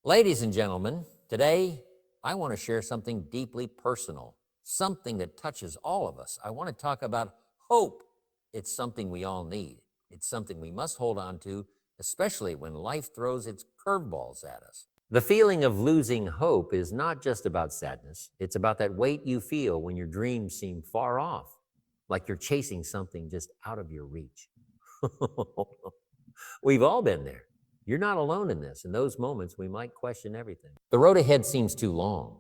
Ladies and gentlemen, today I want to share something deeply personal, something that touches all of us. I want to talk about hope. It's something we all need. It's something we must hold on to, especially when life throws its curveballs at us. The feeling of losing hope is not just about sadness. It's about that weight you feel when your dreams seem far off, like you're chasing something just out of your reach. We've all been there. You're not alone in this. In those moments, we might question everything. The road ahead seems too long.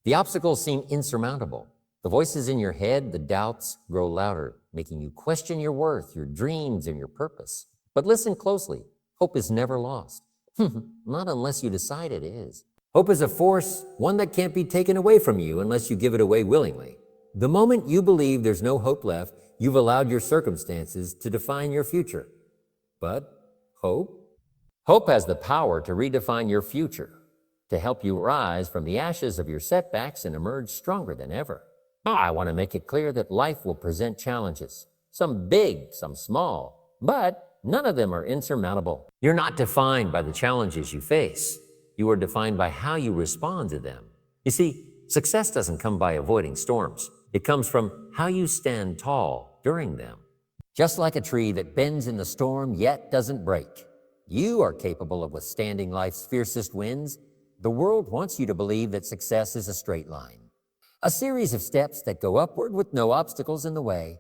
The obstacles seem insurmountable. The voices in your head, the doubts grow louder, making you question your worth, your dreams, and your purpose. But listen closely. Hope is never lost. Not unless you decide it is. Hope is a force, one that can't be taken away from you unless you give it away willingly. The moment you believe there's no hope left, you've allowed your circumstances to define your future. But hope? Hope has the power to redefine your future, to help you rise from the ashes of your setbacks and emerge stronger than ever. I want to make it clear that life will present challenges, some big, some small, but none of them are insurmountable. You're not defined by the challenges you face. You are defined by how you respond to them. You see, success doesn't come by avoiding storms. It comes from how you stand tall during them. Just like a tree that bends in the storm yet doesn't break, you are capable of withstanding life's fiercest winds. The world wants you to believe that success is a straight line, a series of steps that go upward with no obstacles in the way.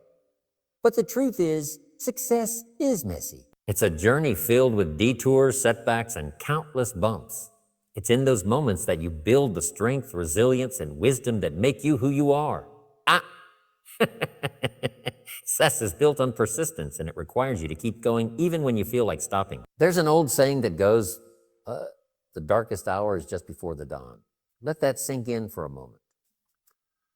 But the truth is, success is messy. It's a journey filled with detours, setbacks, and countless bumps. It's in those moments that you build the strength, resilience, and wisdom that make you who you are. Success is built on persistence, and it requires you to keep going even when you feel like stopping. There's an old saying that goes, the darkest hour is just before the dawn. Let that sink in for a moment.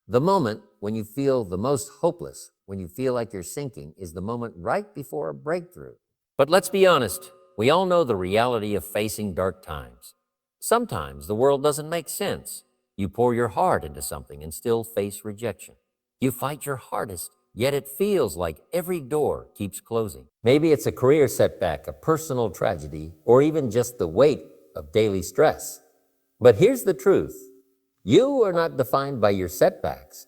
The moment when you feel the most hopeless, when you feel like you're sinking, is the moment right before a breakthrough. But let's be honest, we all know the reality of facing dark times. Sometimes the world doesn't make sense. You pour your heart into something and still face rejection. You fight your hardest, yet it feels like every door keeps closing. Maybe it's a career setback, a personal tragedy, or even just the weight of daily stress. But here's the truth. You are not defined by your setbacks.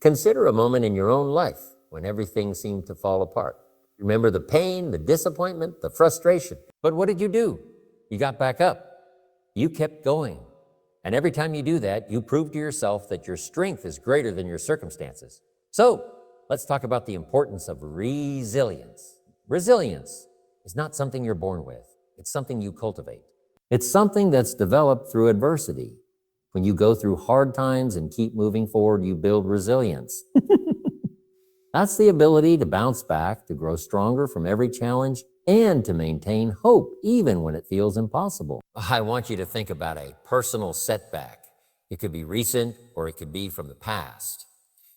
Consider a moment in your own life when everything seemed to fall apart. Remember the pain, the disappointment, the frustration. But what did you do? You got back up. You kept going. And every time you do that, you prove to yourself that your strength is greater than your circumstances. So, let's talk about the importance of resilience. Resilience is not something you're born with. It's something you cultivate. It's something that's developed through adversity. When you go through hard times and keep moving forward, you build resilience. That's the ability to bounce back, to grow stronger from every challenge, and to maintain hope even when it feels impossible. I want you to think about a personal setback. It could be recent or it could be from the past.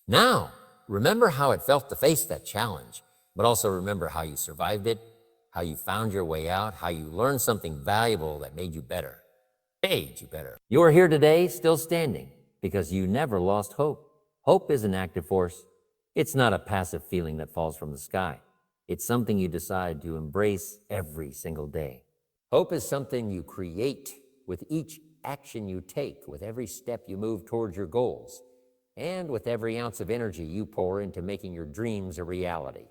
Now, remember how it felt to face that challenge, but also remember how you survived it, how you found your way out, how you learned something valuable that made you better. You are here today still standing because you never lost hope. Hope is an active force. It's not a passive feeling that falls from the sky. It's something you decide to embrace every single day. Hope is something you create with each action you take, with every step you move towards your goals, and with every ounce of energy you pour into making your dreams a reality.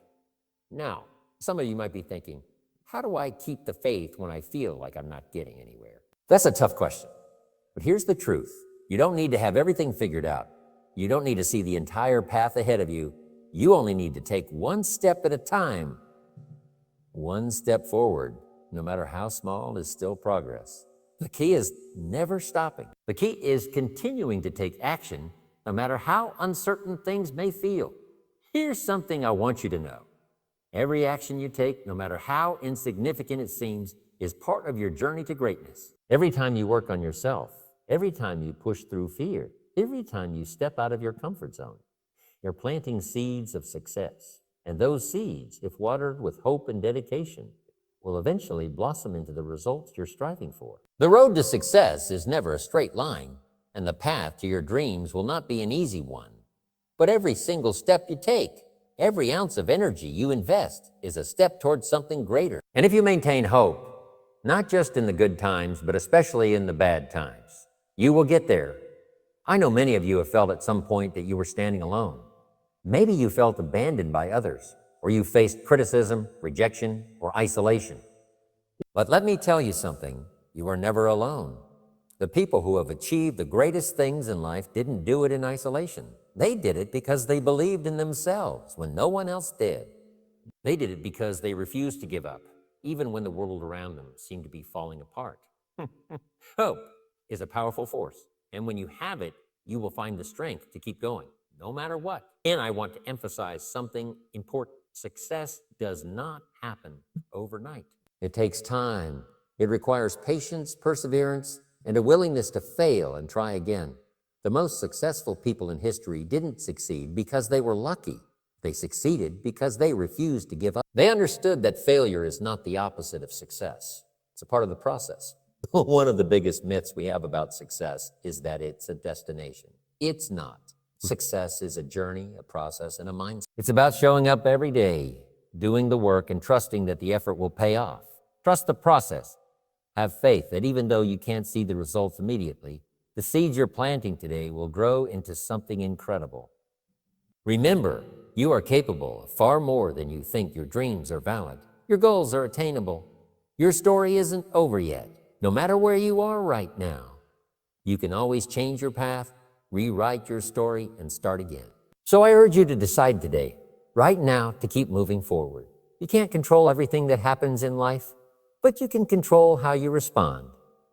Now, some of you might be thinking, how do I keep the faith when I feel like I'm not getting anywhere? That's a tough question. But here's the truth. You don't need to have everything figured out. You don't need to see the entire path ahead of you. You only need to take one step at a time. One step forward, no matter how small, is still progress. The key is never stopping. The key is continuing to take action, no matter how uncertain things may feel. Here's something I want you to know. Every action you take, no matter how insignificant it seems, is part of your journey to greatness. Every time you work on yourself, every time you push through fear, every time you step out of your comfort zone, you're planting seeds of success. And those seeds, if watered with hope and dedication, will eventually blossom into the results you're striving for. The road to success is never a straight line, and the path to your dreams will not be an easy one. But every single step you take, every ounce of energy you invest is a step towards something greater. And if you maintain hope, not just in the good times, but especially in the bad times. You will get there. I know many of you have felt at some point that you were standing alone. Maybe you felt abandoned by others, or you faced criticism, rejection, or isolation. But let me tell you something, you are never alone. The people who have achieved the greatest things in life didn't do it in isolation. They did it because they believed in themselves when no one else did. They did it because they refused to give up, even when the world around them seemed to be falling apart. Hope is a powerful force, and when you have it, you will find the strength to keep going, no matter what. And I want to emphasize something important. Success does not happen overnight. It takes time. It requires patience, perseverance, and a willingness to fail and try again. The most successful people in history didn't succeed because they were lucky. They succeeded because they refused to give up. They understood that failure is not the opposite of success. It's a part of the process. One of the biggest myths we have about success is that it's a destination. It's not. Success is a journey, a process, and a mindset. It's about showing up every day, doing the work, and trusting that the effort will pay off. Trust the process. Have faith that even though you can't see the results immediately, the seeds you're planting today will grow into something incredible. Remember, you are capable of far more than you think. Your dreams are valid. Your goals are attainable. Your story isn't over yet. No matter where you are right now, you can always change your path, rewrite your story, and start again. So I urge you to decide today, right now, to keep moving forward. You can't control everything that happens in life, but you can control how you respond.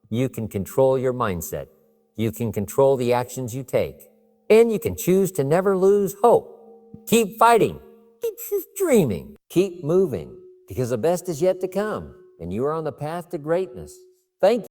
You can control your mindset. You can control the actions you take. And you can choose to never lose hope. Keep fighting. Keep dreaming. Keep moving, because the best is yet to come, and you are on the path to greatness. Thank you.